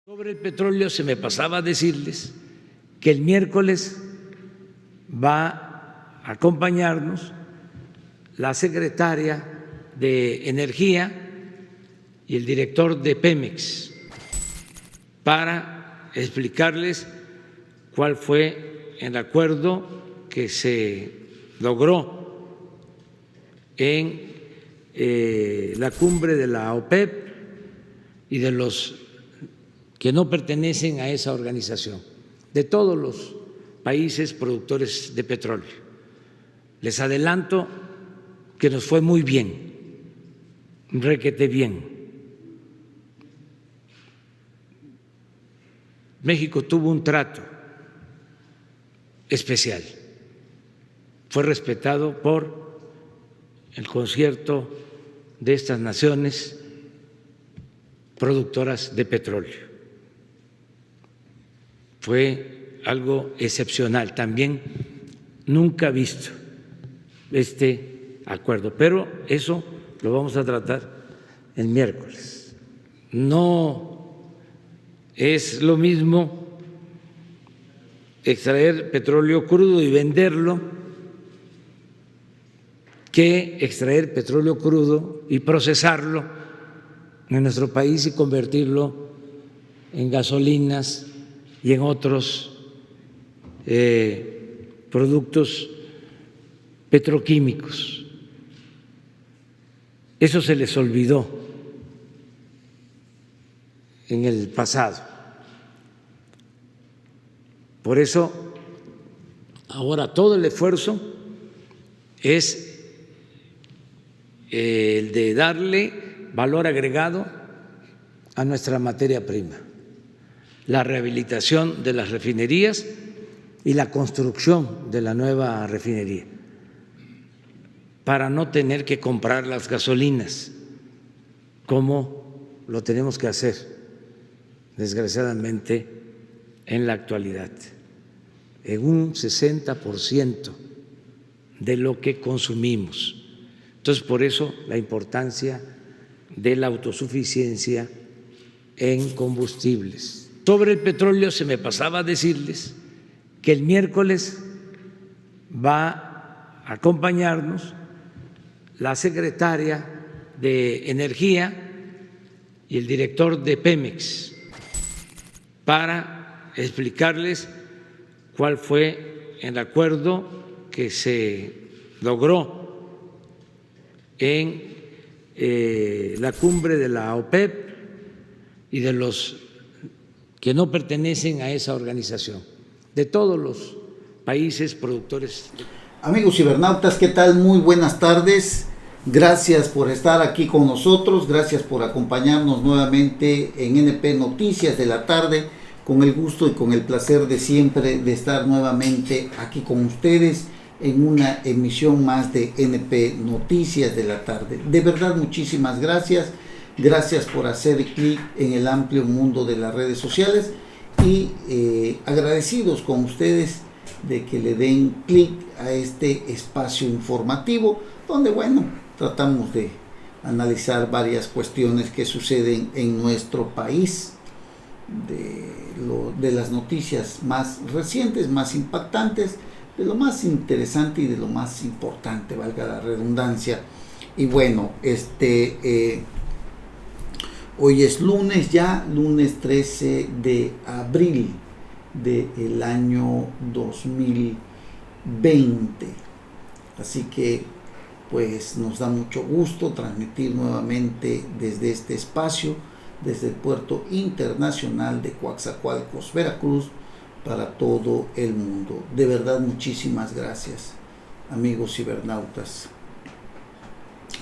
Sobre el petróleo se me pasaba a decirles que el miércoles va a acompañarnos la secretaria de Energía y el director de Pemex para explicarles cuál fue el acuerdo que se logró en la cumbre de la OPEP y de los que no pertenecen a esa organización, de todos los países productores de petróleo. Les adelanto que nos fue muy bien, requete bien. México tuvo un trato especial, fue respetado por el concierto de estas naciones productoras de petróleo. Fue algo excepcional, también nunca visto este acuerdo, pero eso lo vamos a tratar el miércoles. No es lo mismo extraer petróleo crudo y venderlo que extraer petróleo crudo y procesarlo en nuestro país y convertirlo en gasolinas y en otros productos petroquímicos. Eso se les olvidó en el pasado. Por eso, ahora todo el esfuerzo es el de darle valor agregado a nuestra materia prima, la rehabilitación de las refinerías y la construcción de la nueva refinería, para no tener que comprar las gasolinas, como lo tenemos que hacer, desgraciadamente, en la actualidad, en un 60% de lo que consumimos. Entonces, por eso la importancia de la autosuficiencia en combustibles. Sobre el petróleo se me pasaba a decirles que el miércoles va a acompañarnos la secretaria de Energía y el director de Pemex para explicarles cuál fue el acuerdo que se logró en la cumbre de la OPEP y de los que no pertenecen a esa organización, de todos los países productores. Amigos cibernautas, ¿qué tal? Muy buenas tardes. Gracias por estar aquí con nosotros, gracias por acompañarnos nuevamente en NP Noticias de la tarde, con el gusto y con el placer de siempre de estar nuevamente aquí con ustedes en una emisión más de NP Noticias de la tarde. De verdad, muchísimas gracias. Gracias por hacer clic en el amplio mundo de las redes sociales y agradecidos con ustedes de que le den clic a este espacio informativo donde, bueno, tratamos de analizar varias cuestiones que suceden en nuestro país, de las noticias más recientes, más impactantes, de lo más interesante y de lo más importante, valga la redundancia. Y bueno, hoy es lunes ya, lunes 13 de abril del año 2020. Así que pues nos da mucho gusto transmitir nuevamente desde este espacio, desde el puerto internacional de Coatzacoalcos, Veracruz, para todo el mundo. De verdad, muchísimas gracias, amigos cibernautas.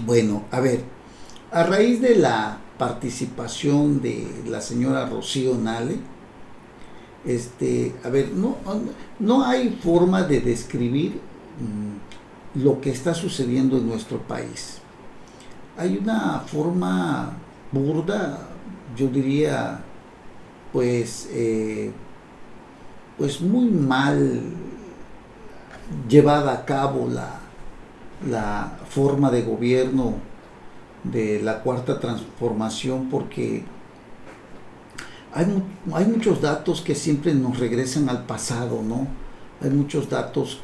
Bueno, a ver, a raíz de la participación de la señora Rocío Nale, a ver, no hay forma de describir lo que está sucediendo en nuestro país. Hay una forma burda, yo diría, pues muy mal llevada a cabo la forma de gobierno de la Cuarta Transformación, porque hay muchos datos que siempre nos regresan al pasado, ¿no? Hay muchos datos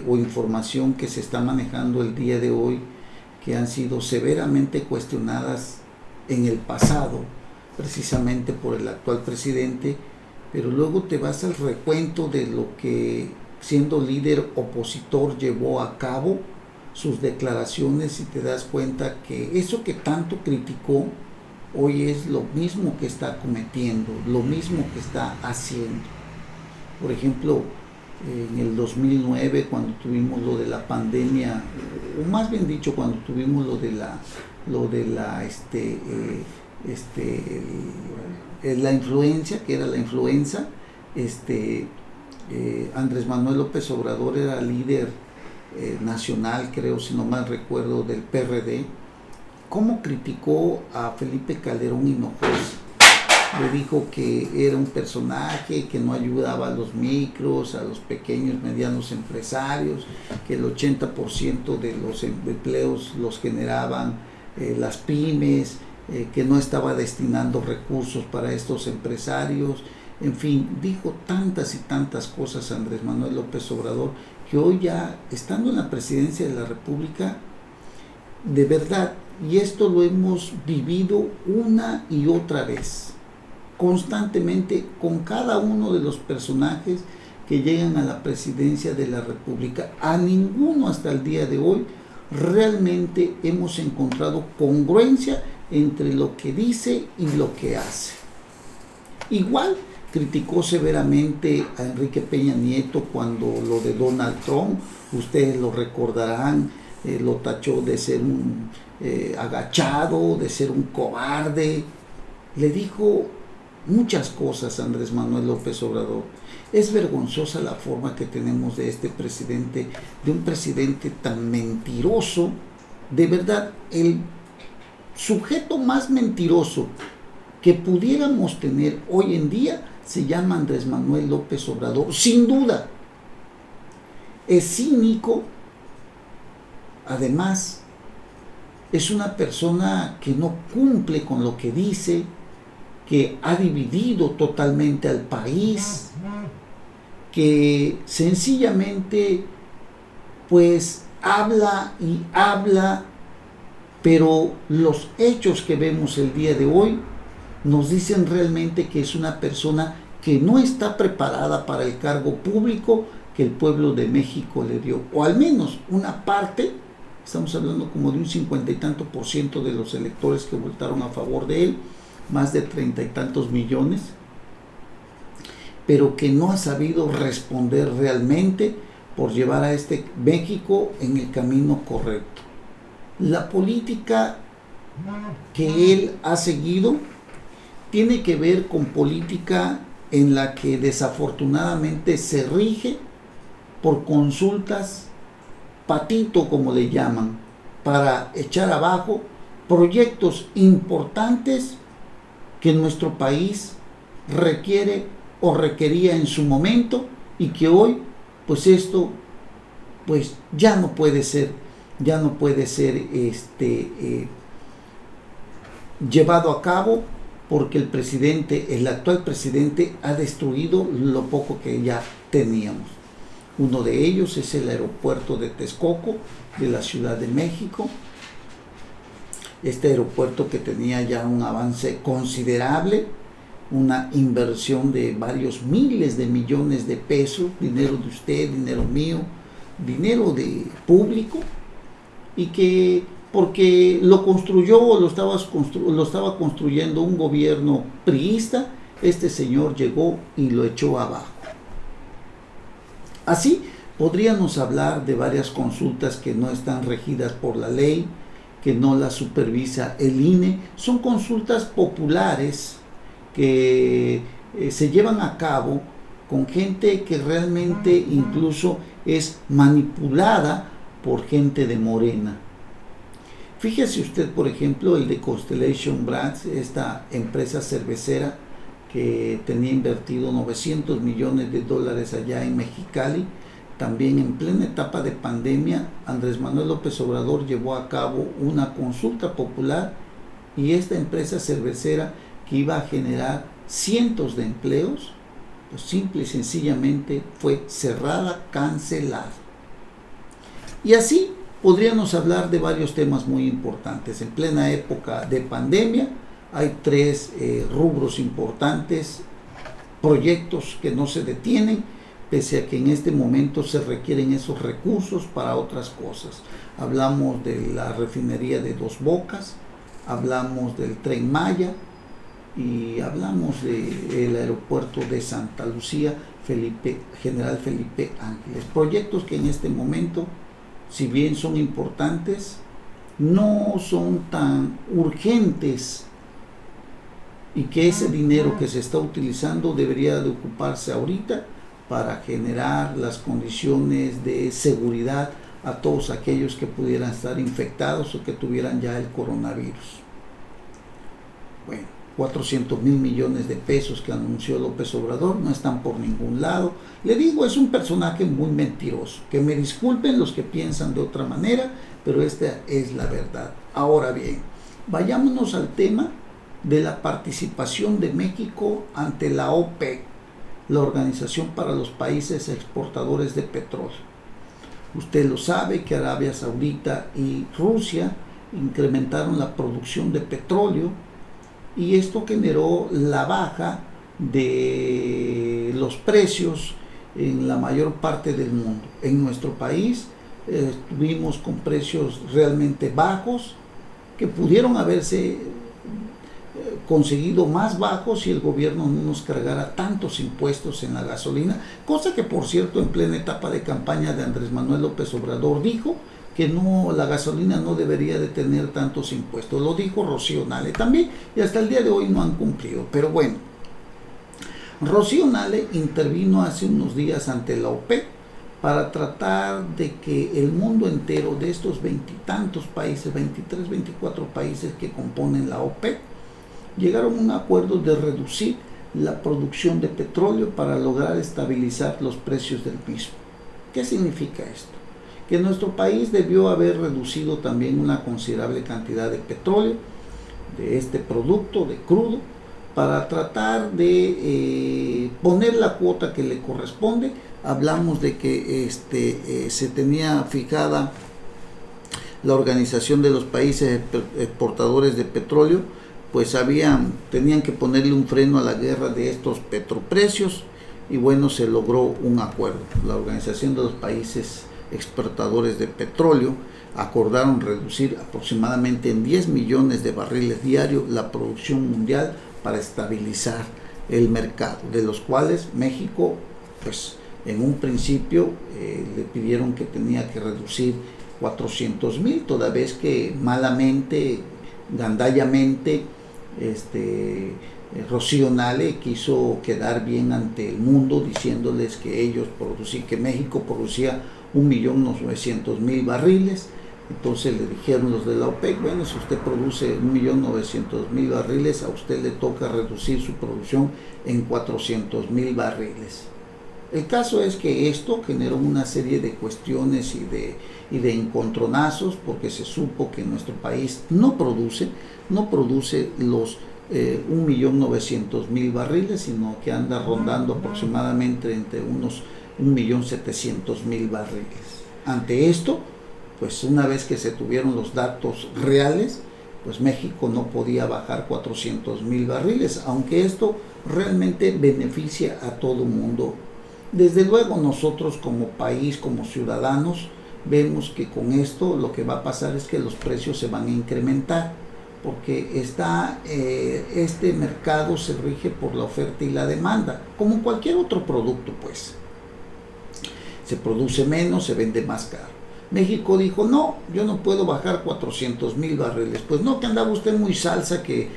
o información que se está manejando el día de hoy que han sido severamente cuestionadas en el pasado, precisamente por el actual presidente, pero luego te vas al recuento de lo que, siendo líder opositor, llevó a cabo sus declaraciones y te das cuenta que eso que tanto criticó hoy es lo mismo que está cometiendo, lo mismo que está haciendo. Por ejemplo, en el 2009, cuando tuvimos lo de la pandemia, o más bien dicho, cuando tuvimos la influencia, que era la influenza, Andrés Manuel López Obrador era líder nacional, creo, si no mal recuerdo, del PRD. ¿Cómo criticó a Felipe Calderón Hinojosa? Le dijo que era un personaje que no ayudaba a los micros, a los pequeños, medianos empresarios, que el 80% de los empleos los generaban las pymes, que no estaba destinando recursos para estos empresarios. En fin, dijo tantas y tantas cosas Andrés Manuel López Obrador, que hoy ya, estando en la presidencia de la República, de verdad, y esto lo hemos vivido una y otra vez, constantemente, con cada uno de los personajes que llegan a la presidencia de la República, a ninguno hasta el día de hoy realmente hemos encontrado congruencia entre lo que dice y lo que hace. Igual criticó severamente a Enrique Peña Nieto cuando lo de Donald Trump, ustedes lo recordarán, lo tachó de ser un agachado, de ser un cobarde. Le dijo muchas cosas a Andrés Manuel López Obrador. Es vergonzosa la forma que tenemos de este presidente, de un presidente tan mentiroso. De verdad, el sujeto más mentiroso que pudiéramos tener hoy en día se llama Andrés Manuel López Obrador, sin duda. Es cínico, además es una persona que no cumple con lo que dice, que ha dividido totalmente al país, que sencillamente pues habla y habla, pero los hechos que vemos el día de hoy nos dicen realmente que es una persona que no está preparada para el cargo público que el pueblo de México le dio, o al menos una parte. Estamos hablando como de un 50 y tanto % de los electores que votaron a favor de él, más de 30 y tantos millones, pero que no ha sabido responder realmente por llevar a este México en el camino correcto. La política que él ha seguido tiene que ver con política en la que desafortunadamente se rige por consultas patito, como le llaman, para echar abajo proyectos importantes que nuestro país requiere o requería en su momento, y que hoy pues esto pues ya no puede ser llevado a cabo, porque el actual presidente ha destruido lo poco que ya teníamos. Uno de ellos es el aeropuerto de Texcoco, de la Ciudad de México. Este aeropuerto que tenía ya un avance considerable, una inversión de varios miles de millones de pesos, dinero de usted, dinero mío, dinero de público, y que porque lo construyó o lo estaba construyendo un gobierno priista, este señor llegó y lo echó abajo. Así podríamos hablar de varias consultas que no están regidas por la ley, que no las supervisa el INE. Son consultas populares que se llevan a cabo con gente que realmente incluso es manipulada por gente de Morena. Fíjese usted, por ejemplo, el de Constellation Brands, esta empresa cervecera que tenía invertido $900 millones allá en Mexicali. También en plena etapa de pandemia, Andrés Manuel López Obrador llevó a cabo una consulta popular, y esta empresa cervecera, que iba a generar cientos de empleos, pues simple y sencillamente fue cerrada, cancelada. Y así podríamos hablar de varios temas muy importantes. En plena época de pandemia hay 3 rubros importantes, proyectos que no se detienen, pese a que en este momento se requieren esos recursos para otras cosas. Hablamos de la refinería de Dos Bocas, hablamos del Tren Maya y hablamos del aeropuerto de Santa Lucía, General Felipe Ángeles. Proyectos que en este momento, si bien son importantes, no son tan urgentes, y que ese dinero que se está utilizando debería de ocuparse ahorita para generar las condiciones de seguridad a todos aquellos que pudieran estar infectados o que tuvieran ya el coronavirus. Bueno, 400,000 millones de pesos que anunció López Obrador no están por ningún lado. Le digo, es un personaje muy mentiroso. Que me disculpen los que piensan de otra manera, pero esta es la verdad. Ahora bien, vayámonos al tema de la participación de México ante la OPEC, la Organización para los Países Exportadores de Petróleo. Usted lo sabe que Arabia Saudita y Rusia incrementaron la producción de petróleo y esto generó la baja de los precios en la mayor parte del mundo. En nuestro país estuvimos con precios realmente bajos que pudieron haberse conseguido más bajos si el gobierno no nos cargara tantos impuestos en la gasolina, cosa que por cierto en plena etapa de campaña de Andrés Manuel López Obrador dijo que no, la gasolina no debería de tener tantos impuestos. Lo dijo Rocío Nale también y hasta el día de hoy no han cumplido. Pero bueno, Rocío Nale intervino hace unos días ante la OPEC para tratar de que el mundo entero de estos 20 y tantos países, 23, 24 países que componen la OPEC, llegaron a un acuerdo de reducir la producción de petróleo para lograr estabilizar los precios del mismo. ¿Qué significa esto? Que nuestro país debió haber reducido también una considerable cantidad de petróleo, de este producto, de crudo, para tratar de poner la cuota que le corresponde. Hablamos de que se tenía fijada la Organización de los Países Exportadores de Petróleo, pues tenían que ponerle un freno a la guerra de estos petroprecios y bueno, se logró un acuerdo. La Organización de los Países Exportadores de Petróleo acordaron reducir aproximadamente en 10 millones de barriles diarios la producción mundial para estabilizar el mercado, de los cuales México, pues en un principio le pidieron que tenía que reducir 400,000, toda vez que malamente, gandallamente, Rocío Nale quiso quedar bien ante el mundo diciéndoles que que México producía 1.900.000 barriles. Entonces le dijeron los de la OPEC, bueno, si usted produce 1.900.000 barriles, a usted le toca reducir su producción en 400,000 barriles. El caso es que esto generó una serie de cuestiones y de encontronazos, porque se supo que nuestro país no produce los 1.900.000 barriles, sino que anda rondando aproximadamente entre unos 1.700.000 barriles. Ante esto, pues una vez que se tuvieron los datos reales, pues México no podía bajar 400,000 barriles, aunque esto realmente beneficia a todo el mundo. Desde luego nosotros como país, como ciudadanos, vemos que con esto lo que va a pasar es que los precios se van a incrementar, porque este mercado se rige por la oferta y la demanda, como cualquier otro producto, pues. Se produce menos, se vende más caro. México dijo, no, yo no puedo bajar 400,000 barriles. Pues no, que andaba usted muy salsa que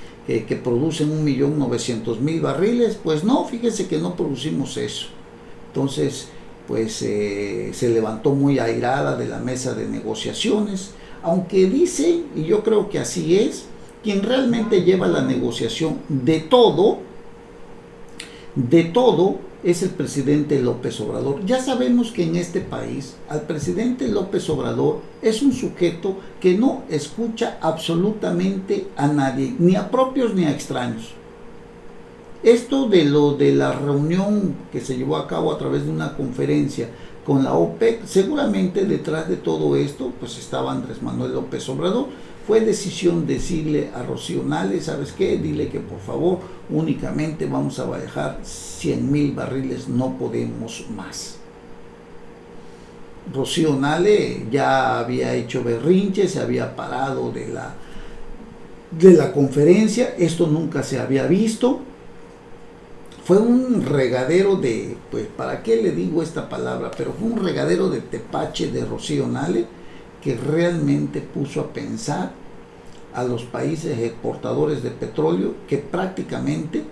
producen 1.900.000 barriles. Pues no, fíjese que no producimos eso. Entonces, pues se levantó muy airada de la mesa de negociaciones, aunque dice, y yo creo que así es, quien realmente lleva la negociación de todo, es el presidente López Obrador. Ya sabemos que en este país al presidente López Obrador es un sujeto que no escucha absolutamente a nadie, ni a propios ni a extraños. Esto de lo de la reunión que se llevó a cabo a través de una conferencia con la OPEC, seguramente detrás de todo esto pues estaba Andrés Manuel López Obrador. Fue decisión decirle a Rocío Nale, ¿sabes qué? Dile que por favor únicamente vamos a bajar 100,000 barriles, no podemos más. Rocío Nale ya había hecho berrinche, se había parado de la conferencia, esto nunca se había visto. Fue un regadero de, pues, ¿para qué le digo esta palabra? Pero fue un regadero de tepache de Rocío Nale que realmente puso a pensar a los países exportadores de petróleo que prácticamente,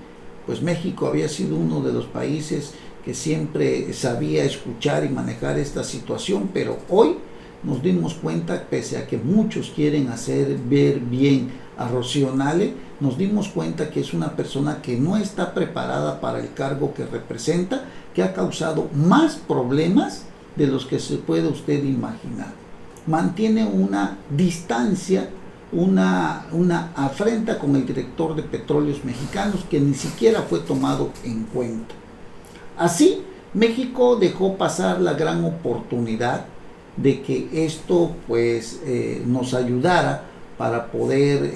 pues México había sido uno de los países que siempre sabía escuchar y manejar esta situación, pero hoy nos dimos cuenta, pese a que muchos quieren hacer ver bien a Rocío Nale, nos dimos cuenta que es una persona que no está preparada para el cargo que representa, que ha causado más problemas de los que se puede usted imaginar. Mantiene una distancia, una afrenta con el director de Petróleos Mexicanos que ni siquiera fue tomado en cuenta. Así, México dejó pasar la gran oportunidad de que esto pues nos ayudara para poder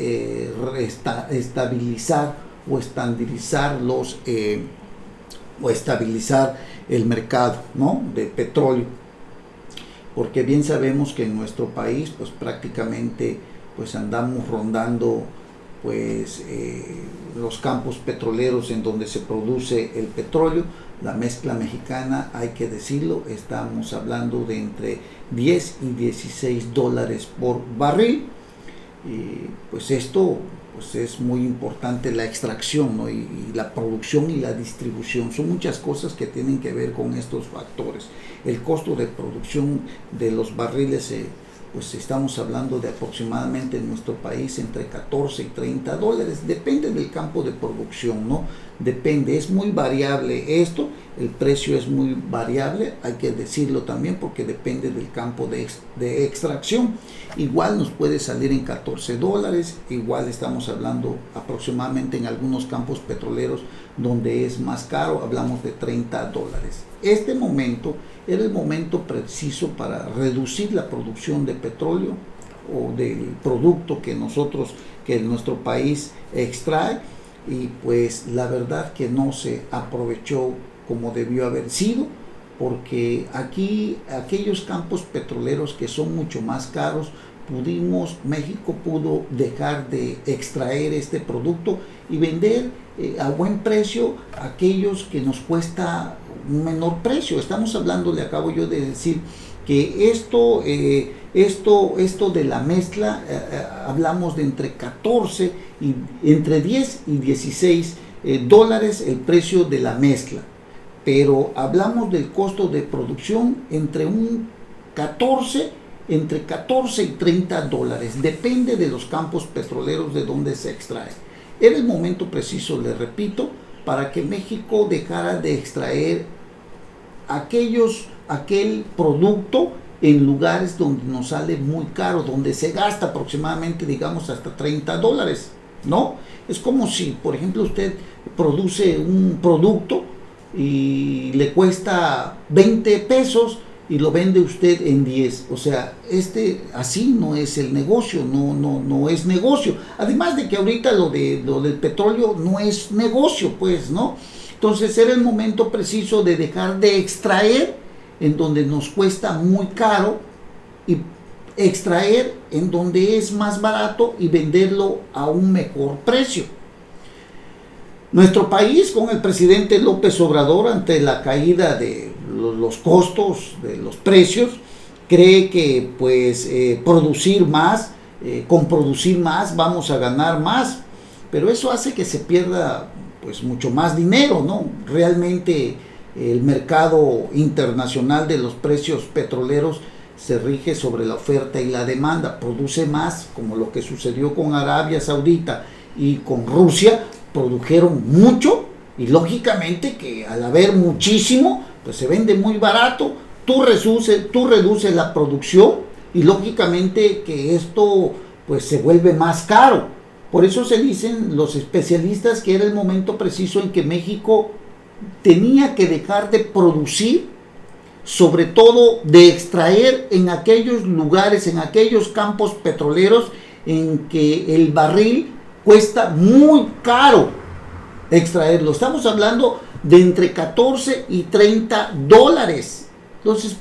estabilizar o estandarizar o estabilizar el mercado, ¿no?, de petróleo, porque bien sabemos que en nuestro país pues prácticamente pues andamos rondando pues los campos petroleros en donde se produce el petróleo. La mezcla mexicana, hay que decirlo, estamos hablando de entre 10 y 16 dólares por barril, y pues esto pues es muy importante, la extracción, ¿no?, y la producción y la distribución, son muchas cosas que tienen que ver con estos factores. El costo de producción de los barriles, pues estamos hablando de aproximadamente en nuestro país entre 14 y 30 dólares, depende del campo de producción, ¿no? Depende, es muy variable esto, el precio es muy variable, hay que decirlo también, porque depende del campo de extracción. Igual nos puede salir en 14 dólares, igual estamos hablando aproximadamente en algunos campos petroleros donde es más caro, hablamos de 30 dólares. Este momento era el momento preciso para reducir la producción de petróleo o del producto que nuestro país extrae, y pues la verdad que no se aprovechó como debió haber sido, porque aquí aquellos campos petroleros que son mucho más caros, México pudo dejar de extraer este producto y vender a buen precio aquellos que nos cuesta un menor precio. Estamos hablando, le acabo yo de decir, que esto de la mezcla, hablamos de entre 10 y 16 dólares el precio de la mezcla, pero hablamos del costo de producción entre 14 y 30 dólares, depende de los campos petroleros de donde se extrae. Era el momento preciso, le repito, para que México dejara de extraer aquel producto en lugares donde nos sale muy caro, donde se gasta aproximadamente, digamos, hasta 30 dólares, ¿no? Es como si, por ejemplo, usted produce un producto y le cuesta 20 pesos y lo vende usted en 10. O sea, así no es el negocio, no es negocio. Además de que ahorita lo del petróleo no es negocio, pues, ¿no? Entonces era el momento preciso de dejar de extraer en donde nos cuesta muy caro y extraer en donde es más barato y venderlo a un mejor precio. Nuestro país, con el presidente López Obrador, ante la caída de los costos, de los precios, cree que pues con producir más vamos a ganar más, pero eso hace que se pierda pues mucho más dinero, ¿no? Realmente el mercado internacional de los precios petroleros se rige sobre la oferta y la demanda. Produce más, como lo que sucedió con Arabia Saudita y con Rusia, produjeron mucho, y lógicamente que al haber muchísimo, pues se vende muy barato, tú reduces la producción y lógicamente que esto pues se vuelve más caro. Por eso se dicen los especialistas que era el momento preciso en que México tenía que dejar de producir, sobre todo de extraer en aquellos lugares, en aquellos campos petroleros en que el barril cuesta muy caro extraerlo. Estamos hablando de entre 14 y 30 dólares. Entonces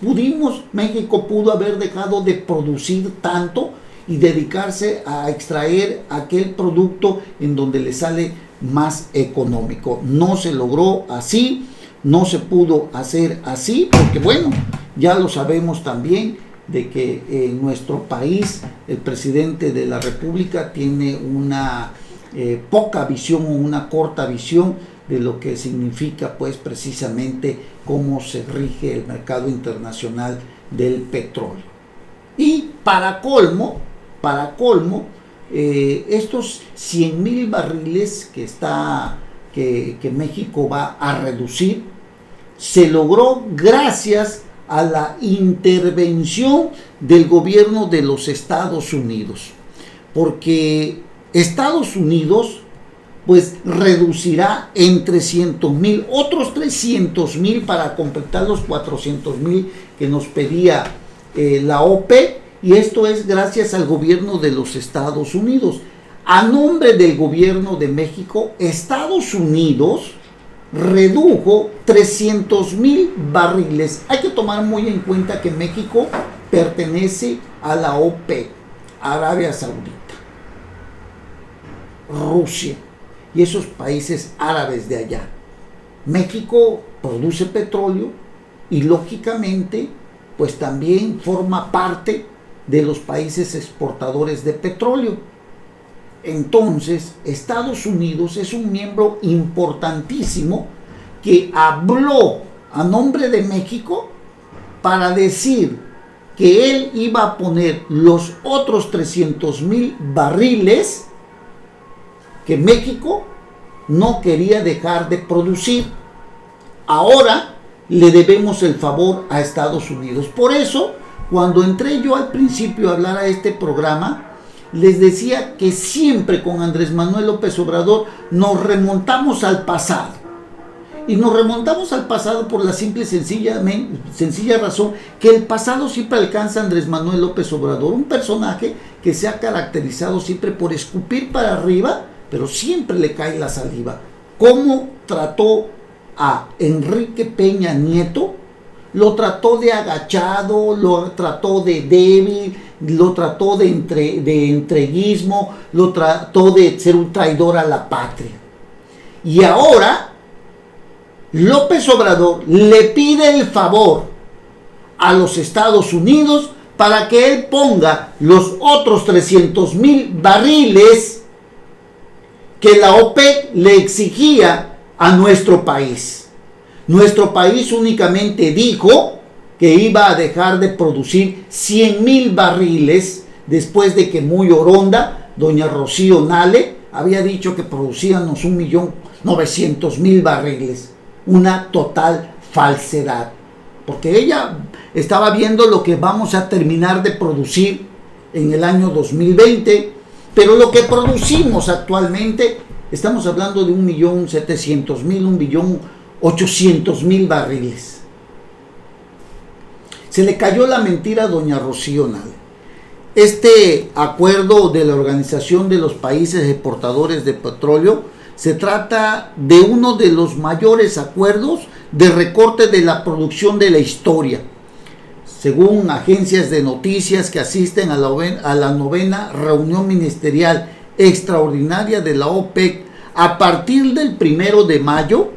México pudo haber dejado de producir tanto y dedicarse a extraer aquel producto en donde le sale más económico. No se logró así, no se pudo hacer así, porque bueno, ya lo sabemos también de que en nuestro país el presidente de la República tiene una poca visión o una corta visión de lo que significa pues precisamente cómo se rige el mercado internacional del petróleo. Y para colmo, estos 100,000 barriles que México va a reducir, se logró gracias a la intervención del gobierno de los Estados Unidos, porque Estados Unidos pues reducirá en 300,000, otros 300,000 para completar los 400,000 que nos pedía la OPEC, y esto es gracias al gobierno de los Estados Unidos. A nombre del gobierno de México, Estados Unidos redujo 300,000 barriles. Hay que tomar muy en cuenta que México pertenece a la OPEC, Arabia Saudita, Rusia y esos países árabes de allá. México produce petróleo y lógicamente pues también forma parte de los países exportadores de petróleo. Entonces, Estados Unidos es un miembro importantísimo que habló a nombre de México para decir que él iba a poner los otros 300,000 barriles que México no quería dejar de producir. Ahora le debemos el favor a Estados Unidos. Por eso, cuando entré yo al principio a hablar a este programa, les decía que siempre con Andrés Manuel López Obrador nos remontamos al pasado. Y nos remontamos al pasado por la simple sencilla razón que el pasado siempre alcanza a Andrés Manuel López Obrador, un personaje que se ha caracterizado siempre por escupir para arriba, pero siempre le cae la saliva. ¿Cómo trató a Enrique Peña Nieto? Lo trató de agachado, lo trató de débil, lo trató de entreguismo, lo trató de ser un traidor a la patria. Y ahora López Obrador le pide el favor a los Estados Unidos para que él ponga los otros 300,000 barriles que la OPEC le exigía a nuestro país. Nuestro país únicamente dijo que iba a dejar de producir 100,000 barriles después de que muy oronda, doña Rocío Nale, había dicho que producíamos 1,900,000 barriles. Una total falsedad, porque ella estaba viendo lo que vamos a terminar de producir en el año 2020, pero lo que producimos actualmente, estamos hablando de 1,700,000, 1,800,000 barriles. Se le cayó la mentira a doña Rocío Nale. Este acuerdo de la Organización de los Países Exportadores de Petróleo se trata de uno de los mayores acuerdos de recorte de la producción de la historia, según agencias de noticias que asisten a la novena reunión ministerial extraordinaria de la OPEC. A partir del 1 de mayo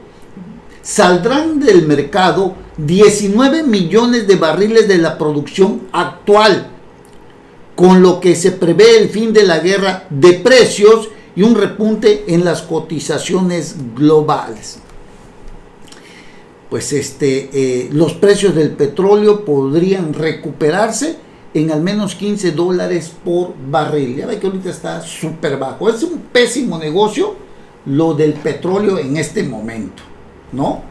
saldrán del mercado 19 millones de barriles de la producción actual, con lo que se prevé el fin de la guerra de precios y un repunte en las cotizaciones globales. Pues los precios del petróleo podrían recuperarse en al menos $15 por barril. Ya ve que ahorita está súper bajo. Es un pésimo negocio lo del petróleo en este momento, ¿no?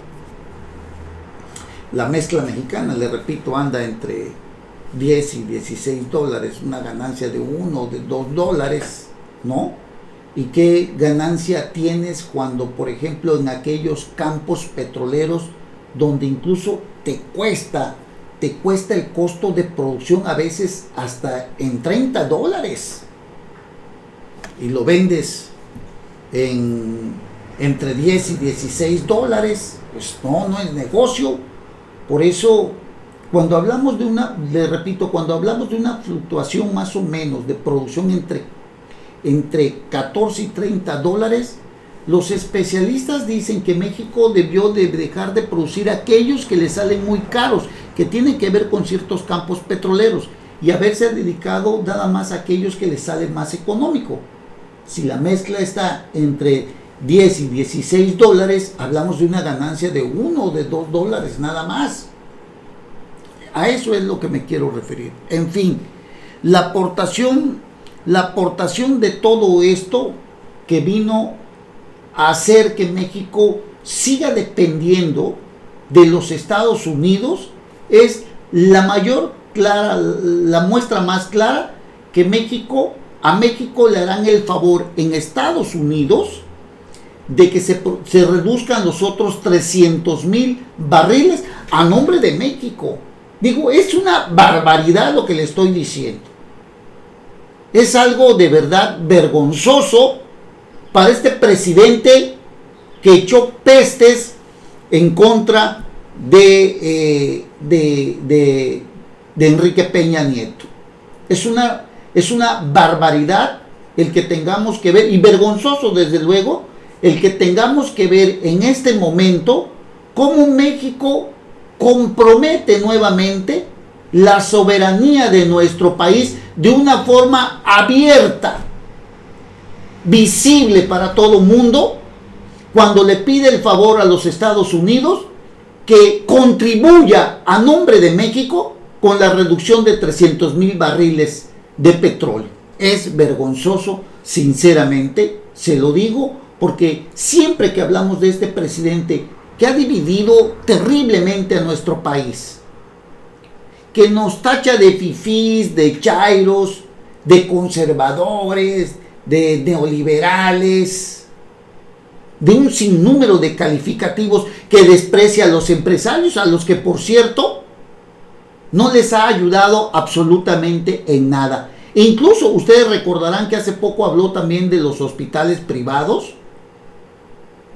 La mezcla mexicana, le repito, anda entre 10 y $16, una ganancia de $1 o de $2, ¿no? ¿Y qué ganancia tienes cuando, por ejemplo, en aquellos campos petroleros donde incluso te cuesta el costo de producción a veces hasta en $30 y lo vendes entre 10 y $16? Pues no es negocio. Por eso, cuando hablamos cuando hablamos de una fluctuación más o menos de producción entre 14 y $30, los especialistas dicen que México debió de dejar de producir aquellos que le salen muy caros, que tienen que ver con ciertos campos petroleros, y haberse dedicado nada más a aquellos que le salen más económico. Si la mezcla está entre 10 y $16, hablamos de una ganancia de $1 o de $2 nada más. A eso es lo que me quiero referir. En fin, la aportación de todo esto que vino a hacer que México siga dependiendo de los Estados Unidos es la muestra más clara que a México le harán el favor en Estados Unidos de que se reduzcan los otros 300,000 barriles a nombre de México. Digo, es una barbaridad lo que le estoy diciendo. Es algo de verdad vergonzoso para este presidente que echó pestes en contra de Enrique Peña Nieto. Es una barbaridad el que tengamos que ver, y vergonzoso desde luego, el que tengamos que ver en este momento cómo México compromete nuevamente la soberanía de nuestro país de una forma abierta, visible para todo el mundo, cuando le pide el favor a los Estados Unidos que contribuya a nombre de México con la reducción de 300,000 barriles de petróleo. Es vergonzoso, sinceramente, se lo digo, porque siempre que hablamos de este presidente que ha dividido terriblemente a nuestro país, que nos tacha de fifís, de chairos, de conservadores, de neoliberales, de un sinnúmero de calificativos, que desprecia a los empresarios, a los que, por cierto, no les ha ayudado absolutamente en nada. E incluso ustedes recordarán que hace poco habló también de los hospitales privados,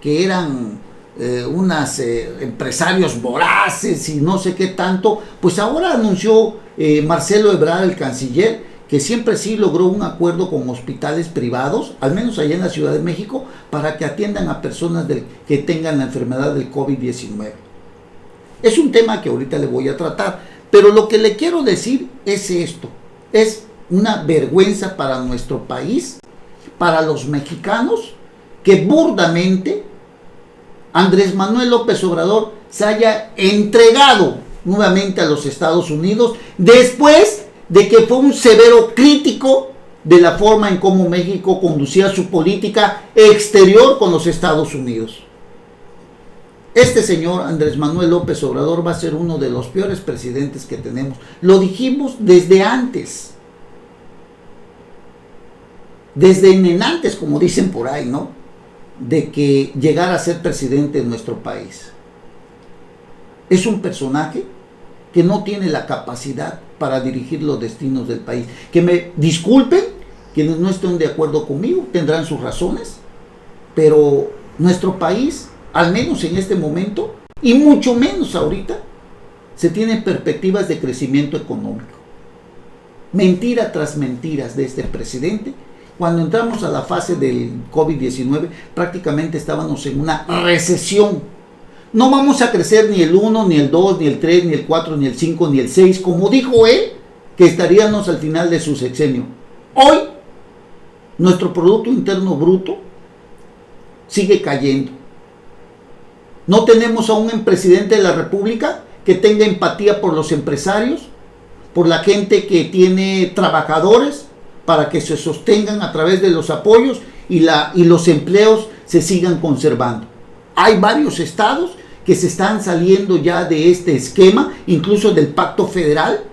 que eran empresarios voraces y no sé qué tanto. Pues ahora anunció Marcelo Ebrard, el canciller, que siempre sí logró un acuerdo con hospitales privados, al menos allá en la Ciudad de México, para que atiendan a personas que tengan la enfermedad del COVID-19. Es un tema que ahorita le voy a tratar, pero lo que le quiero decir es esto: es una vergüenza para nuestro país, para los mexicanos, que burdamente Andrés Manuel López Obrador se haya entregado nuevamente a los Estados Unidos, después de que fue un severo crítico de la forma en cómo México conducía su política exterior con los Estados Unidos. Este señor Andrés Manuel López Obrador va a ser uno de los peores presidentes que tenemos. Lo dijimos desde antes. Desde en antes, como dicen por ahí, ¿no?, de que llegara a ser presidente de nuestro país. Es un personaje que no tiene la capacidad para dirigir los destinos del país. Que me disculpen quienes no estén de acuerdo conmigo, tendrán sus razones, pero nuestro país, al menos en este momento, y mucho menos ahorita, se tienen perspectivas de crecimiento económico. Mentira tras mentiras de este presidente. Cuando entramos a la fase del COVID-19, prácticamente estábamos en una recesión. No vamos a crecer ni el 1, ni el 2, ni el 3, ni el 4, ni el 5, ni el 6, como dijo él, que estaríamos al final de su sexenio. Hoy, nuestro Producto Interno Bruto sigue cayendo. No tenemos a un presidente de la República que tenga empatía por los empresarios, por la gente que tiene trabajadores, para que se sostengan a través de los apoyos y los empleos se sigan conservando. Hay varios estados que se están saliendo ya de este esquema, incluso del pacto federal,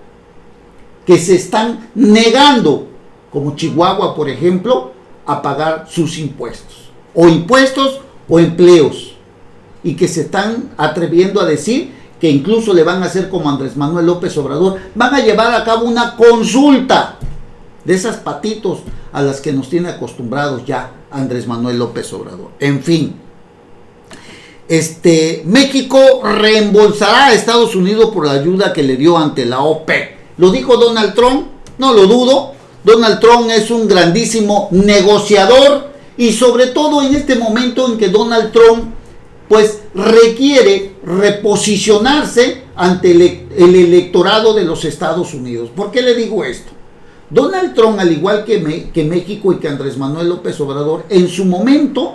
que se están negando, como Chihuahua, por ejemplo, a pagar sus impuestos, o empleos, y que se están atreviendo a decir que incluso le van a hacer como Andrés Manuel López Obrador, van a llevar a cabo una consulta de esas patitos a las que nos tiene acostumbrados ya Andrés Manuel López Obrador. En fin, México reembolsará a Estados Unidos por la ayuda que le dio ante la OPEP. ¿Lo dijo Donald Trump? No lo dudo. Donald Trump es un grandísimo negociador, y sobre todo en este momento en que Donald Trump pues requiere reposicionarse ante el electorado de los Estados Unidos. ¿Por qué le digo esto? Donald Trump, al igual que México y que Andrés Manuel López Obrador, en su momento,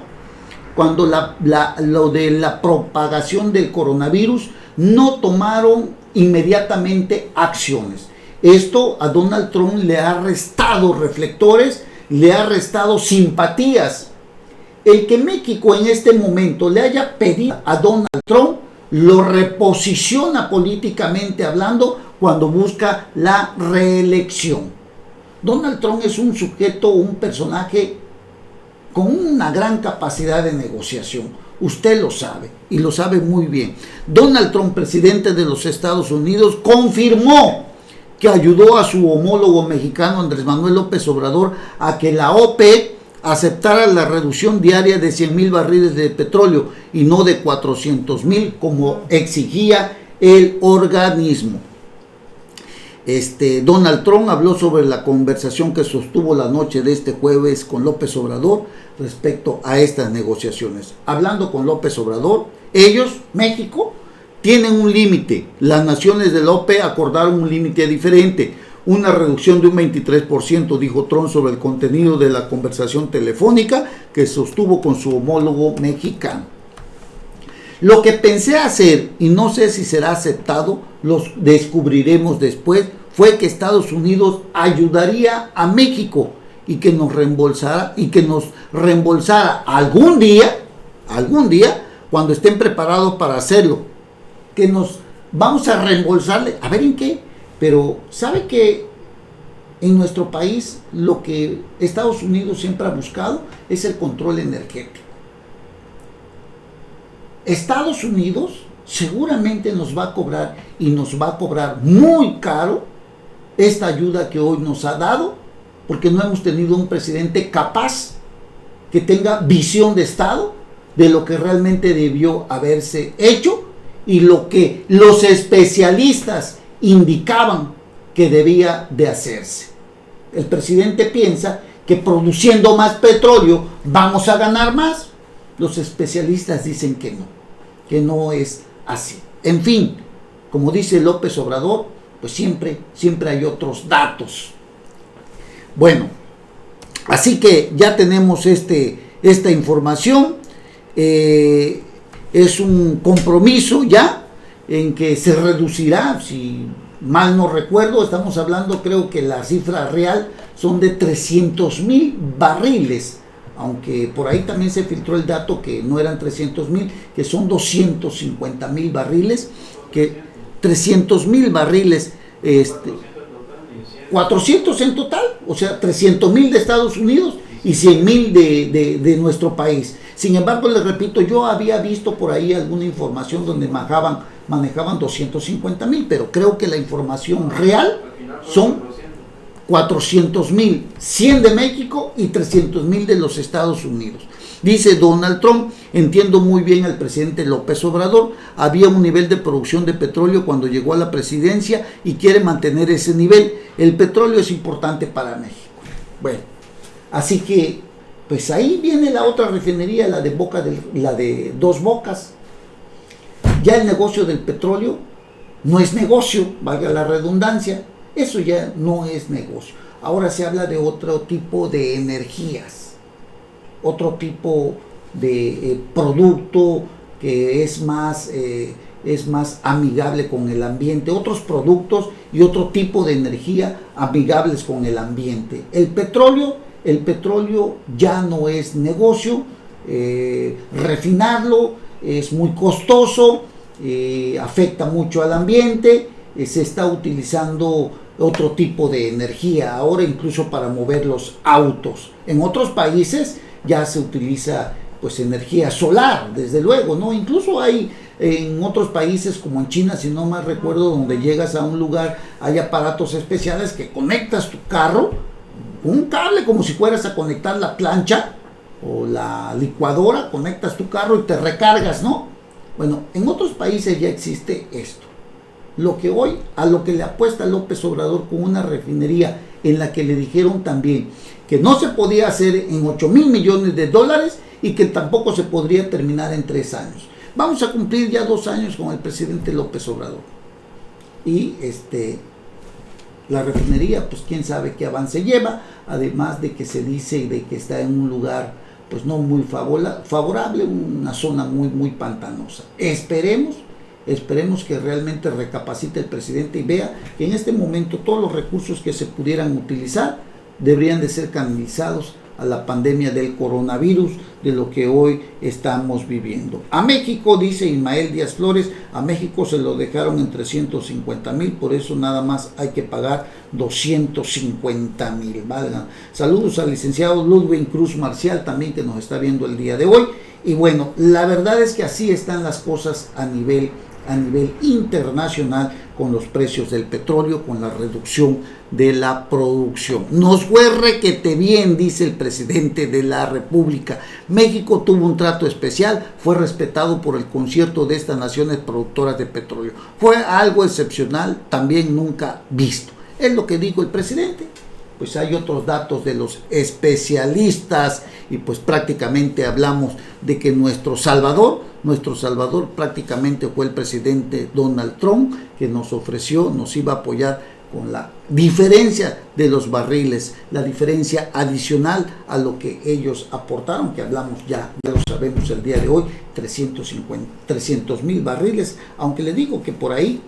cuando lo de la propagación del coronavirus, no tomaron inmediatamente acciones. Esto a Donald Trump le ha restado reflectores, le ha restado simpatías. El que México en este momento le haya pedido a Donald Trump lo reposiciona políticamente hablando cuando busca la reelección. Donald Trump es un sujeto, un personaje con una gran capacidad de negociación. Usted lo sabe, y lo sabe muy bien. Donald Trump, presidente de los Estados Unidos, confirmó que ayudó a su homólogo mexicano Andrés Manuel López Obrador a que la OPEP aceptara la reducción diaria de 100,000 barriles de petróleo y no de 400,000 como exigía el organismo. Donald Trump habló sobre la conversación que sostuvo la noche de este jueves con López Obrador respecto a estas negociaciones. Hablando con López Obrador, ellos, México, tienen un límite. Las naciones de la OPEP acordaron un límite diferente, una reducción de un 23%, dijo Trump sobre el contenido de la conversación telefónica que sostuvo con su homólogo mexicano. Lo que pensé hacer, y no sé si será aceptado, lo descubriremos después, fue que Estados Unidos ayudaría a México y que nos reembolsara algún día, cuando estén preparados para hacerlo, que nos vamos a reembolsarle, a ver en qué. Pero ¿sabe que en nuestro país lo que Estados Unidos siempre ha buscado es el control energético? Estados Unidos seguramente nos va a cobrar, y nos va a cobrar muy caro, esta ayuda que hoy nos ha dado, porque no hemos tenido un presidente capaz que tenga visión de Estado de lo que realmente debió haberse hecho y lo que los especialistas indicaban que debía de hacerse. El presidente piensa que produciendo más petróleo vamos a ganar más. Los especialistas dicen que no es así. En fin, como dice López Obrador, pues siempre hay otros datos. Bueno, así que ya tenemos esta información. Es un compromiso ya en que se reducirá, si mal no recuerdo, estamos hablando, creo que la cifra real son de 300,000 barriles, aunque por ahí también se filtró el dato que no eran 300,000, que son 250,000 barriles, que 300,000 barriles, 400 en total, o sea, 300,000 de Estados Unidos y 100,000 de nuestro país. Sin embargo, les repito, yo había visto por ahí alguna información donde manejaban 250,000, pero creo que la información real son 400,000, 100 de México y 300,000 de los Estados Unidos. Dice Donald Trump: entiendo muy bien al presidente López Obrador, había un nivel de producción de petróleo cuando llegó a la presidencia y quiere mantener ese nivel. El petróleo es importante para México. Bueno, así que pues ahí viene la otra refinería, la de Dos Bocas. Ya el negocio del petróleo no es negocio, valga la redundancia, eso ya no es negocio. Ahora se habla de otro tipo de energías, otro tipo de producto que es más amigable con el ambiente, otros productos y otro tipo de energía amigables con el ambiente. El petróleo ya no es negocio, refinarlo es muy costoso, afecta mucho al ambiente se está utilizando otro tipo de energía, ahora incluso para mover los autos. En otros países ya se utiliza pues energía solar, desde luego, ¿no? Incluso hay en otros países como en China, si no mal recuerdo, donde llegas a un lugar, hay aparatos especiales que conectas tu carro con un cable como si fueras a conectar la plancha o la licuadora, conectas tu carro y te recargas, ¿no? Bueno, en otros países ya existe esto. A lo que le apuesta López Obrador con una refinería en la que le dijeron también que no se podía hacer en 8,000 millones de dólares y que tampoco se podría terminar en 3 años. Vamos a cumplir ya 2 años con el presidente López Obrador. Y la refinería, pues quién sabe qué avance lleva, además de que se dice de que está en un lugar pues no muy favorable, una zona muy pantanosa. Esperemos que realmente recapacite el presidente y vea que en este momento todos los recursos que se pudieran utilizar deberían de ser canalizados a la pandemia del coronavirus, de lo que hoy estamos viviendo. A México, dice Ismael Díaz Flores, a México se lo dejaron en 350,000, por eso nada más hay que pagar 250,000. Valgan. Saludos al licenciado Ludwig Cruz Marcial, también que nos está viendo el día de hoy. Y bueno, la verdad es que así están las cosas a nivel internacional, con los precios del petróleo, con la reducción de la producción. Nos fue requete bien, dice el presidente de la República. México tuvo un trato especial, fue respetado por el concierto de estas naciones productoras de petróleo. Fue algo excepcional, también nunca visto. Es lo que dijo el presidente. Pues hay otros datos de los especialistas y pues prácticamente hablamos de que nuestro Salvador prácticamente fue el presidente Donald Trump, que nos iba a apoyar con la diferencia de los barriles, la diferencia adicional a lo que ellos aportaron, que hablamos ya lo sabemos el día de hoy, 300,000 barriles, aunque le digo que por ahí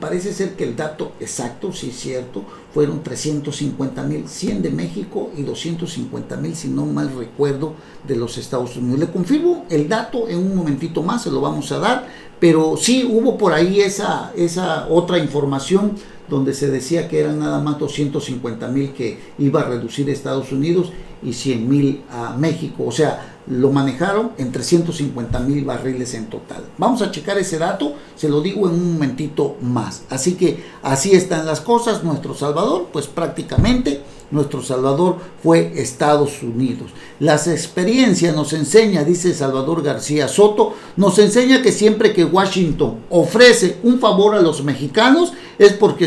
parece ser que el dato exacto, sí es cierto, fueron 350,000, 100 de México y 250,000, si no mal recuerdo, de los Estados Unidos. Le confirmo el dato en un momentito más, se lo vamos a dar, pero sí hubo por ahí esa otra información donde se decía que eran nada más 250,000 que iba a reducir Estados Unidos y 100,000 a México, o sea, lo manejaron en 350,000 barriles en total. Vamos a checar ese dato, se lo digo en un momentito más. Así que así están las cosas. Nuestro Salvador, pues prácticamente nuestro Salvador fue Estados Unidos. Las experiencias nos enseña, dice Salvador García Soto, nos enseña que siempre que Washington ofrece un favor a los mexicanos es porque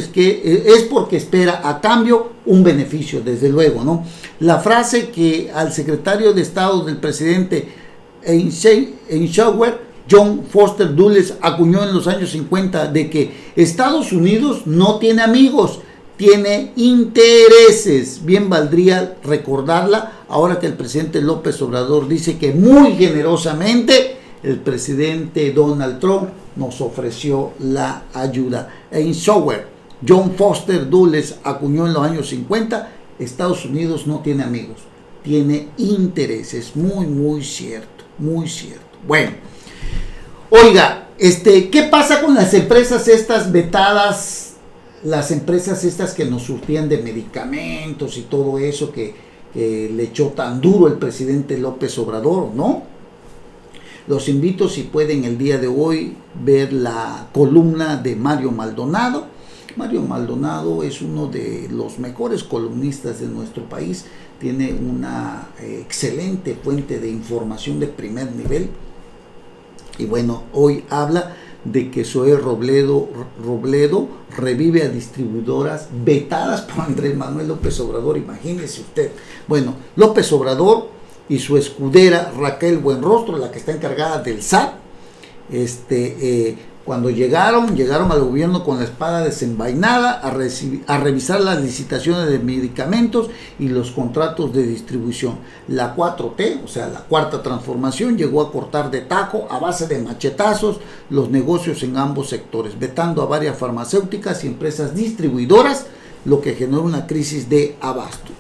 espera a cambio un beneficio, desde luego, ¿no? La frase que al secretario de Estado del presidente Eisenhower, John Foster Dulles, acuñó en los años 50 de que Estados Unidos no tiene amigos, tiene intereses. Bien valdría recordarla ahora que el presidente López Obrador dice que muy generosamente el presidente Donald Trump nos ofreció la ayuda. Eisenhower, John Foster Dulles, acuñó en los años 50, Estados Unidos no tiene amigos, tiene intereses. Muy cierto, muy cierto. Bueno, oiga, ¿qué pasa con las empresas estas vetadas? Las empresas estas que nos surtían de medicamentos y todo eso que le echó tan duro el presidente López Obrador, ¿no? Los invito, si pueden, el día de hoy ver la columna de Mario Maldonado. Mario Maldonado es uno de los mejores columnistas de nuestro país, tiene una excelente fuente de información de primer nivel. Y bueno, hoy habla de que Zoé Robledo revive a distribuidoras vetadas por Andrés Manuel López Obrador. Imagínese usted. Bueno, López Obrador y su escudera Raquel Buenrostro, la que está encargada del SAT, cuando llegaron al gobierno con la espada desenvainada a revisar las licitaciones de medicamentos y los contratos de distribución. La 4T, o sea, la cuarta transformación, llegó a cortar de tajo a base de machetazos los negocios en ambos sectores, vetando a varias farmacéuticas y empresas distribuidoras, lo que generó una crisis de abasto.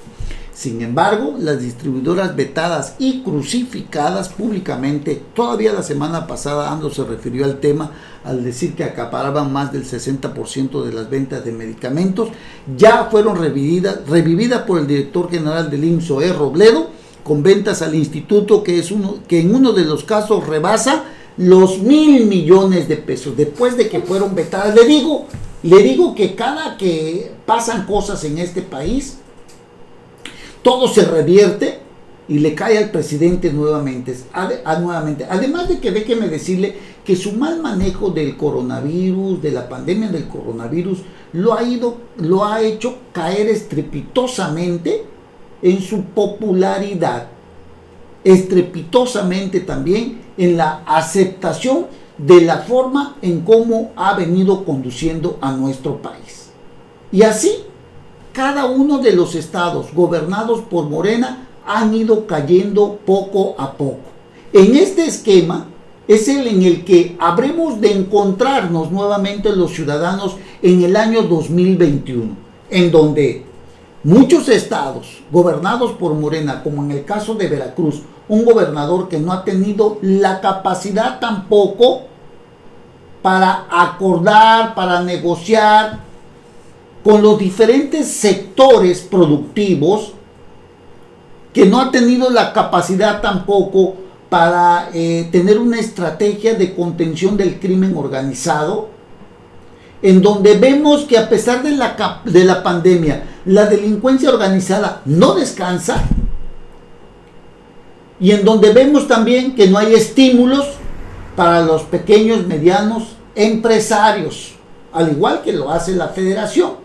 Sin embargo, las distribuidoras vetadas y crucificadas públicamente, todavía la semana pasada AMLO se refirió al tema al decir que acaparaban más del 60% de las ventas de medicamentos, ya fueron revividas por el director general del IMSS, Zoé Robledo, con ventas al instituto que en uno de los casos rebasa los 1,000 millones de pesos, después de que fueron vetadas. Le digo que cada que pasan cosas en este país, todo se revierte y le cae al presidente nuevamente. Además de que déjeme decirle que su mal manejo del coronavirus, de la pandemia del coronavirus, lo ha hecho caer estrepitosamente en su popularidad, estrepitosamente también en la aceptación de la forma en cómo ha venido conduciendo a nuestro país. Y así, cada uno de los estados gobernados por Morena han ido cayendo poco a poco. En este esquema es el en el que habremos de encontrarnos nuevamente los ciudadanos en el año 2021, en donde muchos estados gobernados por Morena, como en el caso de Veracruz, un gobernador que no ha tenido la capacidad tampoco para acordar, para negociar con los diferentes sectores productivos, que no ha tenido la capacidad tampoco para tener una estrategia de contención del crimen organizado, en donde vemos que a pesar de la pandemia, la delincuencia organizada no descansa, y en donde vemos también que no hay estímulos para los pequeños, medianos empresarios, al igual que lo hace la federación.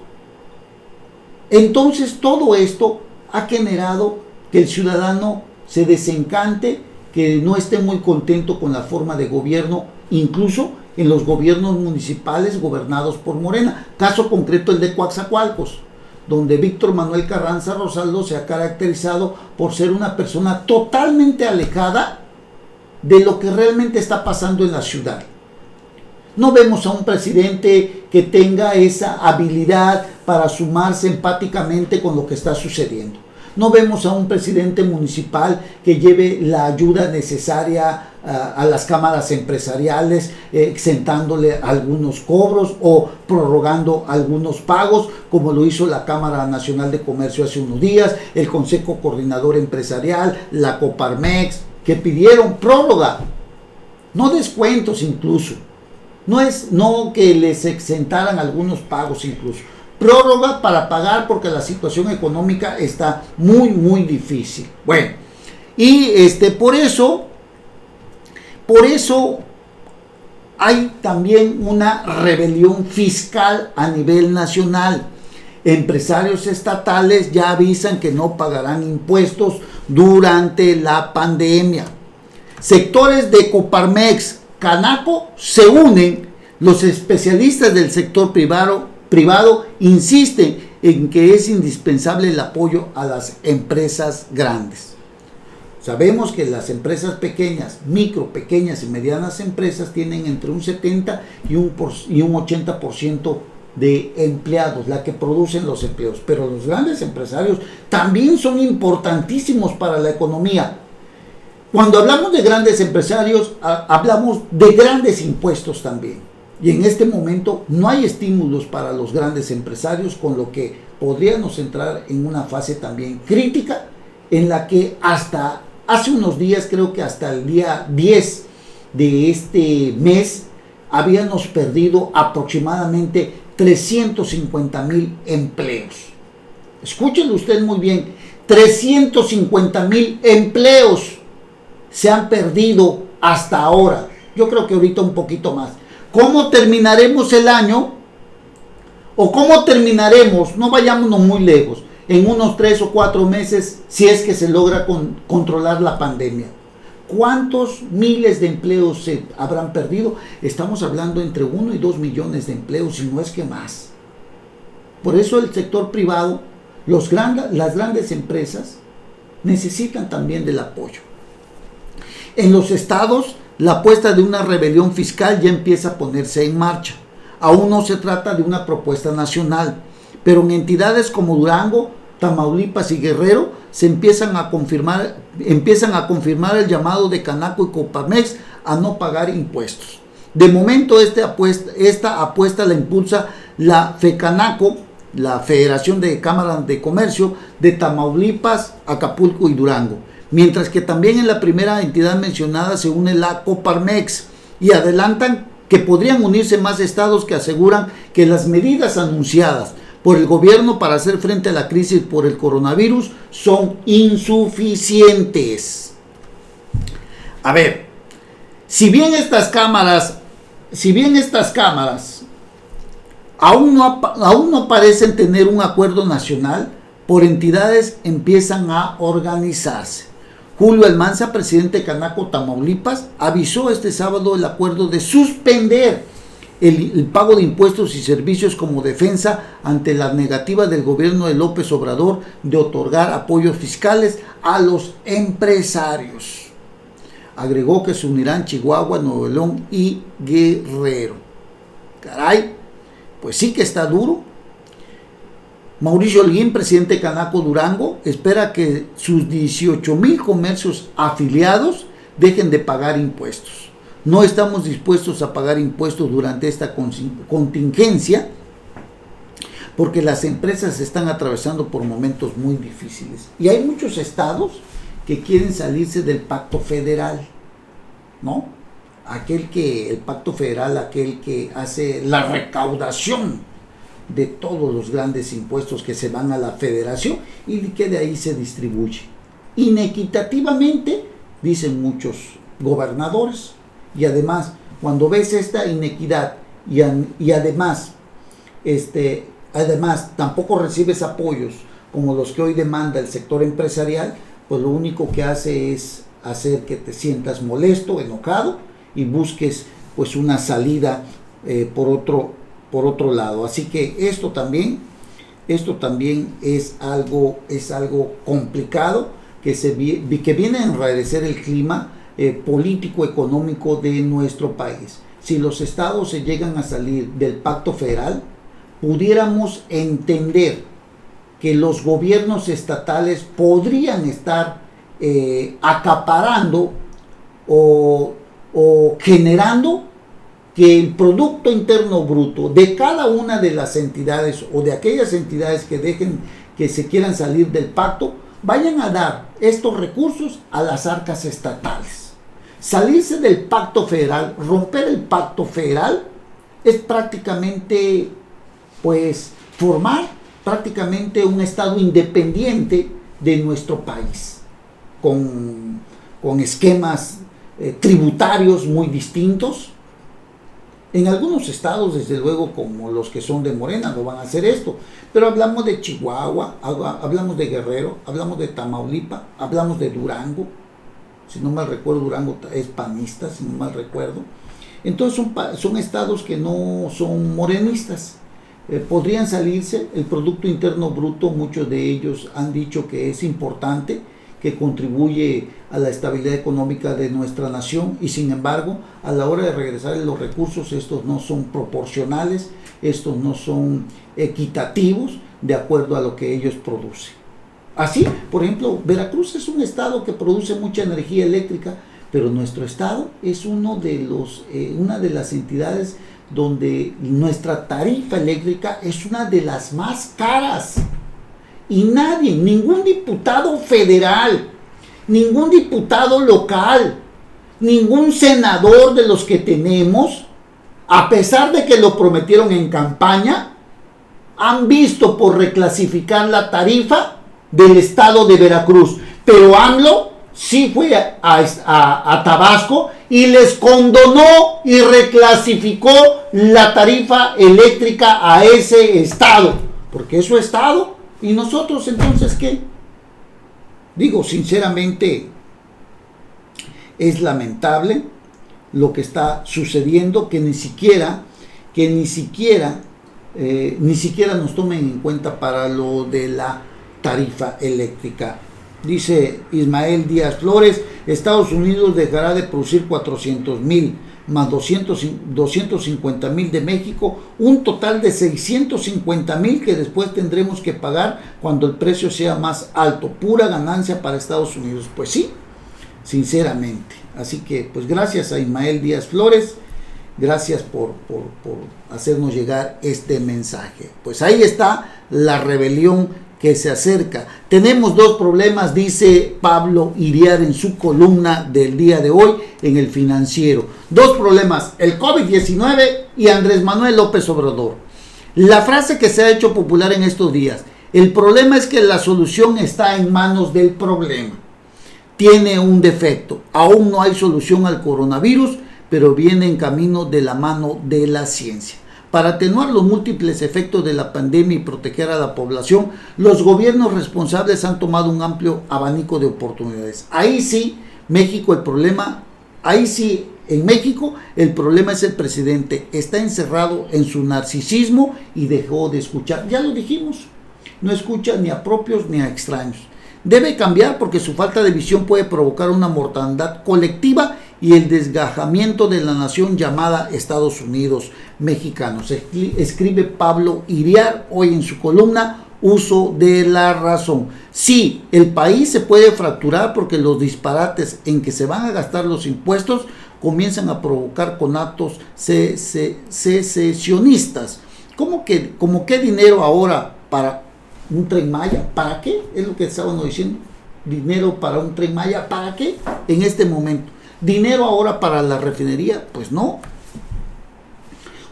Entonces todo esto ha generado que el ciudadano se desencante, que no esté muy contento con la forma de gobierno, incluso en los gobiernos municipales gobernados por Morena. Caso concreto el de Coatzacoalcos, donde Víctor Manuel Carranza Rosado se ha caracterizado por ser una persona totalmente alejada de lo que realmente está pasando en la ciudad. No vemos a un presidente que tenga esa habilidad para sumarse empáticamente con lo que está sucediendo. No vemos a un presidente municipal que lleve la ayuda necesaria a las cámaras empresariales, exentándole algunos cobros o prorrogando algunos pagos, como lo hizo la Cámara Nacional de Comercio hace unos días, el Consejo Coordinador Empresarial, la Coparmex, que pidieron prórroga, no descuentos incluso. No que les exentaran algunos pagos incluso. Prórroga para pagar porque la situación económica está muy, muy difícil. Bueno, y por eso hay también una rebelión fiscal a nivel nacional. Empresarios estatales ya avisan que no pagarán impuestos durante la pandemia. Sectores de Coparmex, Canaco se unen. Los especialistas del sector privado insisten en que es indispensable el apoyo a las empresas grandes. Sabemos que las empresas pequeñas, pequeñas y medianas empresas tienen entre un 70 y un 80% de empleados, la que producen los empleos, pero los grandes empresarios también son importantísimos para la economía. Cuando hablamos de grandes empresarios, hablamos de grandes impuestos también. Y en este momento no hay estímulos para los grandes empresarios, con lo que podríamos entrar en una fase también crítica, en la que hasta hace unos días, creo que hasta el día 10 de este mes, habíamos perdido aproximadamente 350,000 empleos. Escúchenlo usted muy bien, 350,000 empleos se han perdido hasta ahora. Yo creo que ahorita un poquito más. ¿Cómo terminaremos el año? ¿O cómo terminaremos? No vayámonos muy lejos. En unos 3 o 4 meses, si es que se logra controlar la pandemia. ¿Cuántos miles de empleos se habrán perdido? Estamos hablando entre 1 y 2 millones de empleos, si no es que más. Por eso el sector privado, las grandes empresas, necesitan también del apoyo. En los estados, la apuesta de una rebelión fiscal ya empieza a ponerse en marcha. Aún no se trata de una propuesta nacional, pero en entidades como Durango, Tamaulipas y Guerrero se empiezan a confirmar el llamado de Canaco y Coparmex a no pagar impuestos. De momento esta apuesta la impulsa la FECANACO, la Federación de Cámaras de Comercio de Tamaulipas, Acapulco y Durango, mientras que también en la primera entidad mencionada se une la Coparmex, y adelantan que podrían unirse más estados que aseguran que las medidas anunciadas por el gobierno para hacer frente a la crisis por el coronavirus son insuficientes. A ver, si bien estas cámaras aún no parecen tener un acuerdo nacional, por entidades empiezan a organizarse. Julio Almanza, presidente de Canaco Tamaulipas, avisó este sábado el acuerdo de suspender el pago de impuestos y servicios como defensa ante la negativa del gobierno de López Obrador de otorgar apoyos fiscales a los empresarios. Agregó que se unirán Chihuahua, Nuevo León y Guerrero. Caray, pues sí que está duro. Mauricio Holguín, presidente de Canaco Durango, espera que sus 18,000 comercios afiliados dejen de pagar impuestos. No estamos dispuestos a pagar impuestos durante esta contingencia porque las empresas están atravesando por momentos muy difíciles. Y hay muchos estados que quieren salirse del pacto federal, ¿no? El pacto federal, aquel que hace la recaudación de todos los grandes impuestos que se van a la federación y que de ahí se distribuye inequitativamente, dicen muchos gobernadores. Y además, cuando ves esta inequidad y además tampoco recibes apoyos como los que hoy demanda el sector empresarial, pues lo único que hace es hacer que te sientas molesto, enojado y busques pues una salida por otro lado. Así que esto también es algo complicado que viene a enrarecer el clima político económico de nuestro país. Si los estados se llegan a salir del pacto federal, pudiéramos entender que los gobiernos estatales podrían estar acaparando o generando que el Producto Interno Bruto de cada una de las entidades o de aquellas entidades que se quieran salir del pacto, vayan a dar estos recursos a las arcas estatales. Salirse del pacto federal, romper el pacto federal, es prácticamente, pues, formar prácticamente un estado independiente de nuestro país, con esquemas tributarios muy distintos. En algunos estados, desde luego, como los que son de Morena, no van a hacer esto. Pero hablamos de Chihuahua, hablamos de Guerrero, hablamos de Tamaulipas, hablamos de Durango. Si no mal recuerdo, Durango es panista, si no mal recuerdo. Entonces son estados que no son morenistas. Podrían salirse. El Producto Interno Bruto, muchos de ellos han dicho que es importante, que contribuye a la estabilidad económica de nuestra nación, y sin embargo, a la hora de regresar los recursos, estos no son proporcionales, estos no son equitativos de acuerdo a lo que ellos producen. Así, por ejemplo, Veracruz es un estado que produce mucha energía eléctrica, pero nuestro estado es una de las entidades donde nuestra tarifa eléctrica es una de las más caras. Y ningún diputado federal, ningún diputado local, ningún senador de los que tenemos, a pesar de que lo prometieron en campaña, han visto por reclasificar la tarifa del estado de Veracruz. Pero AMLO sí fue a Tabasco y les condonó y reclasificó la tarifa eléctrica a ese estado, porque es su estado. ¿Y nosotros entonces qué? Digo, sinceramente, es lamentable lo que está sucediendo, que ni siquiera nos tomen en cuenta para lo de la tarifa eléctrica Dice Ismael Díaz Flores, Estados Unidos dejará de producir 400,000 más 250,000 de México, un total de 650,000 que después tendremos que pagar cuando el precio sea más alto. Pura ganancia para Estados Unidos. Pues sí, sinceramente. Así que pues gracias a Ismael Díaz Flores, gracias por hacernos llegar este mensaje. Pues ahí está la rebelión que se acerca. Tenemos dos problemas, dice Pablo Iriar en su columna del día de hoy en El Financiero. Dos problemas, el COVID-19 y Andrés Manuel López Obrador. La frase que se ha hecho popular en estos días, el problema es que la solución está en manos del problema. Tiene un defecto, aún no hay solución al coronavirus, pero viene en camino de la mano de la ciencia. Para atenuar los múltiples efectos de la pandemia y proteger a la población, los gobiernos responsables han tomado un amplio abanico de oportunidades. Ahí sí, en México el problema es el presidente. Está encerrado en su narcisismo y dejó de escuchar. Ya lo dijimos, no escucha ni a propios ni a extraños. Debe cambiar porque su falta de visión puede provocar una mortandad colectiva y el desgajamiento de la nación llamada Estados Unidos mexicanos. Escribe Pablo Iriar hoy en su columna Uso de la Razón. Sí, el país se puede fracturar porque los disparates en que se van a gastar los impuestos comienzan a provocar conatos secesionistas. ¿Cómo qué dinero ahora para un Tren Maya? ¿Para qué? Es lo que estábamos diciendo. Dinero para un Tren Maya, ¿para qué? En este momento. ¿Dinero ahora para la refinería? Pues no.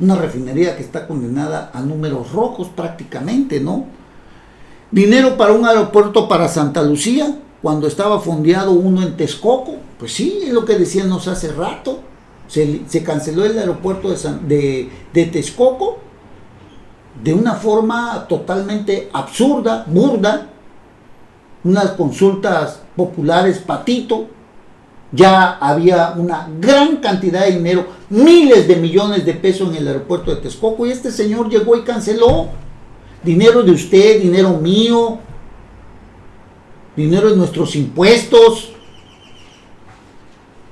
Una refinería que está condenada a números rojos prácticamente, ¿no? ¿Dinero para un aeropuerto para Santa Lucía? Cuando estaba fondeado uno en Texcoco. Pues sí, es lo que decíamos hace rato. Se canceló el aeropuerto de Texcoco de una forma totalmente absurda, burda. Unas consultas populares patito. Ya había una gran cantidad de dinero, miles de millones de pesos en el aeropuerto de Texcoco y este señor llegó y canceló. Dinero de usted, dinero mío, dinero de nuestros impuestos.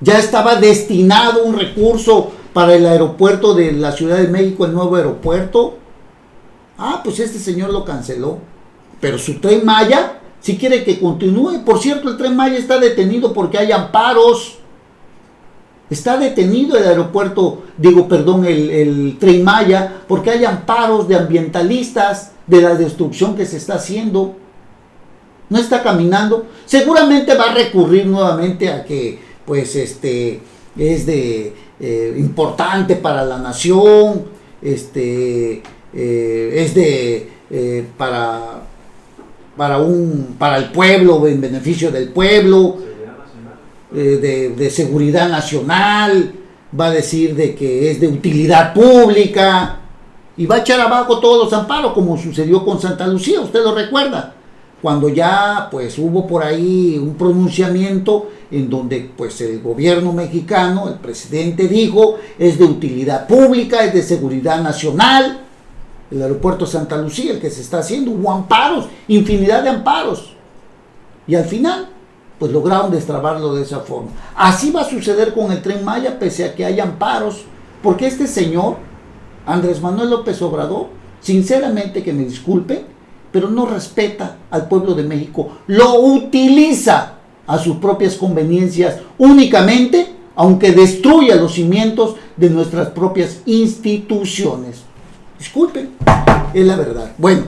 Ya estaba destinado un recurso para el aeropuerto de la Ciudad de México, el nuevo aeropuerto. Pues este señor lo canceló. Pero su Tren Maya, si quiere que continúe. Por cierto, el Tren Maya está detenido porque hay amparos. Está detenido el el Tren Maya porque hay amparos de ambientalistas de la destrucción que se está haciendo. No está caminando. Seguramente va a recurrir nuevamente a que pues es importante para la nación, para el pueblo, en beneficio del pueblo, de seguridad nacional, va a decir de que es de utilidad pública y va a echar abajo todos los amparos, como sucedió con Santa Lucía. Usted lo recuerda, cuando ya pues hubo por ahí un pronunciamiento en donde pues el gobierno mexicano, el presidente dijo, es de utilidad pública, es de seguridad nacional. El aeropuerto Santa Lucía, el que se está haciendo, hubo amparos, infinidad de amparos. Y al final, pues lograron destrabarlo de esa forma. Así va a suceder con el Tren Maya, pese a que hay amparos, porque este señor, Andrés Manuel López Obrador, sinceramente que me disculpe, pero no respeta al pueblo de México, lo utiliza a sus propias conveniencias únicamente, aunque destruya los cimientos de nuestras propias instituciones. Disculpen, es la verdad. Bueno,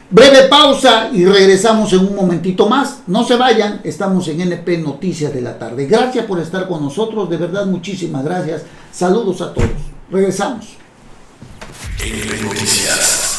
breve pausa y regresamos en un momentito más. No se vayan, estamos en NP Noticias de la Tarde. Gracias por estar con nosotros, de verdad muchísimas gracias. Saludos a todos. Regresamos. NP Noticias.